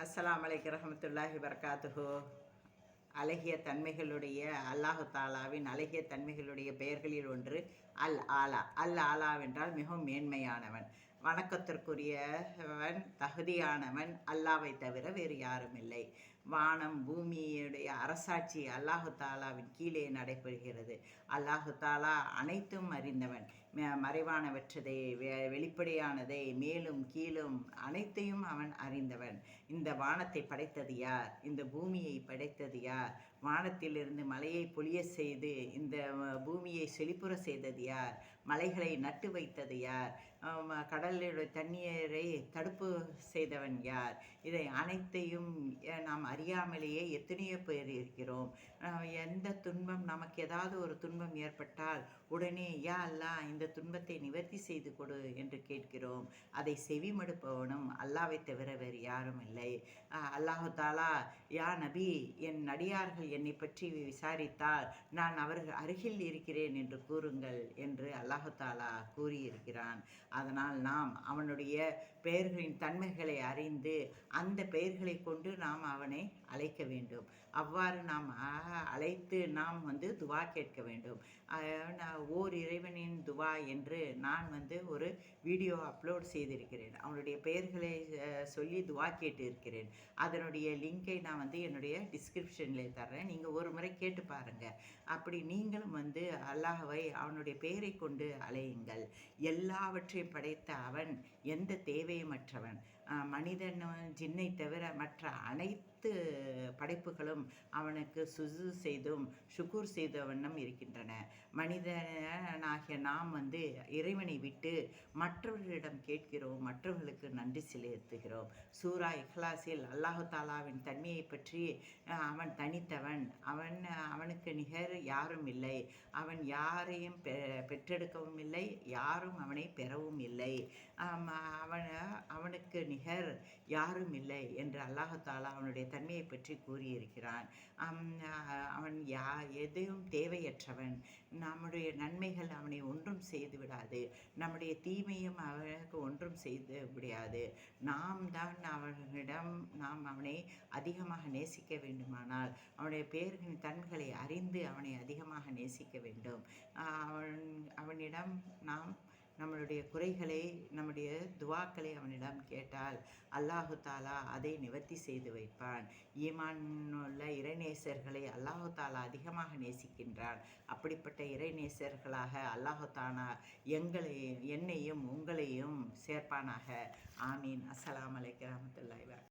அஸ்ஸலாமு அலைக்கும் ரஹ்மத்துல்லாஹி வபரகாத்துஹு. அழகிய தன்மைகளுடைய அல்லாஹு தாலாவின் அழகிய தன்மைகளுடைய பெயர்களில் ஒன்று அல் ஆலா. அல் ஆலாவென்றால் மிகவும் மேன்மையானவன், வணக்கத்திற்குரியவன், தகுதியானவன் அல்லாவை தவிர வேறு யாரும் இல்லை. வானம் பூமியுடைய அரசாட்சி அல்லாஹு தாலாவின் கீழே நடைபெறுகிறது. அல்லாஹு தாலா அனைத்தும் அறிந்தவன். மறைவானவற்றதை, வெளிப்படையானதை, மேலும் கீழும் அனைத்தையும் அவன் அறிந்தவன். இந்த வானத்தை படைத்தது யார்? இந்த பூமியை படைத்தது யார்? வானத்திலிருந்து மலையை பொழிய செய்து இந்த பூமியை செழிப்புற செய்தது யார்? மலைகளை நட்டு வைத்தது யார்? கடலுடைய தண்ணீரை தடுப்பு செய்தவன் யார்? இதை அனைத்தையும் நாம் அறியாமலேயே எத்தனையோ பேர் இருக்கிறோம். எந்த துன்பம், நமக்கு ஏதாவது ஒரு துன்பம் ஏற்பட்டால் உடனே யா அல்லாஹ் இந்த துன்பத்தை நிவர்த்தி செய்து கொடு என்று கேட்கிறோம். அதை செவிமடுப்பவனும் அல்லாவை தவிர வேறு யாரும் இல்லை. அல்லாஹு தாலா, யா நபி, என் அடியார்கள் என்னை பற்றி விசாரித்தால் நான் அவர்கள் அருகில் இருக்கிறேன் என்று கூறுங்கள் என்று அல்லாஹு தாலா கூறியிருக்கிறான். அதனால் நாம் அவனுடைய பெயர்களின் தன்மைகளை அறிந்து அந்த பெயர்களை கொண்டு நாம் அவனை அழைக்க வேண்டும். அவ்வாறு நாம் அழைத்து நாம் துவா கேட்க வேண்டும். ஓர் இறைவனின் துவா என்று நான் ஒரு வீடியோ அப்லோட் செய்திருக்கிறேன். அவனுடைய பெயர்களை சொல்லி துவா கேட்டு இருக்கிறேன். அதனுடைய லிங்கை நான் என்னுடைய டிஸ்கிரிப்ஷனில் தர்றேன். நீங்கள் ஒரு முறை கேட்டு பாருங்கள். அப்படி நீங்களும் அல்லாஹ்வை அவனுடைய பெயரை கொண்டு அழையுங்கள். எல்லாவற்றையும் படைத்த அவன் எந்த தேவையுமற்றவன். மனிதன் ஜின்னை தவிர மற்ற அனைத்து படைப்புகளும் அவனுக்கு சுஜூ செய்தும் ஷுக்கூர் செய்த வண்ணம் இருக்கின்றன. மனிதனாகிய நாம் இறைவனை விட்டு மற்றவர்களிடம் கேட்கிறோம், மற்றவர்களுக்கு நன்றி செலுத்துகிறோம். சூரா இஹ்லாஸில் அல்லாஹு தாலாவின் தன்மையை பற்றி, அவன் தனித்தவன், அவனுக்கு நிகர் யாரும் இல்லை, அவன் யாரையும் பெற்றெடுக்கவும் இல்லை, யாரும் அவனை பெறவும் இல்லை, அவனுக்கு நிகர் யாரும் இல்லை என்று அல்லாஹு தாலா அவனுடைய தன்மையை பற்றி கூறியிருக்கிறான். அவன் எதையும் தேவையற்றவன். நம்முடைய நன்மைகள் அவனை ஒன்றும் செய்து விடாது, நம்முடைய தீமையும் அவனுக்கு ஒன்றும் செய்து விடாது. நாம் தான் நாம் அவனை அதிகமாக நேசிக்க வேண்டுமானால் அவனுடைய பெயர்களின் தன்மைகளை அறிந்து அவனை அதிகமாக நேசிக்க வேண்டும். அவனிடம் நாம் நம்மளுடைய குறைகளை, நம்முடைய துவாக்களை அவனிடம் கேட்டால் அல்லாஹு தாலா அதை நிவர்த்தி செய்து வைப்பான். ஈமானுள்ள இறைநேசர்களை அல்லாஹு தாலா அதிகமாக நேசிக்கின்றான். அப்படிப்பட்ட இறைநேசர்களாக அல்லாஹு தாலா என்னையும் உங்களையும் சேர்ப்பானாக. ஆமீன். அஸ்ஸலாமு அலைக்கும் வரஹ்மத்துல்லாஹி வபரகாத்துஹு.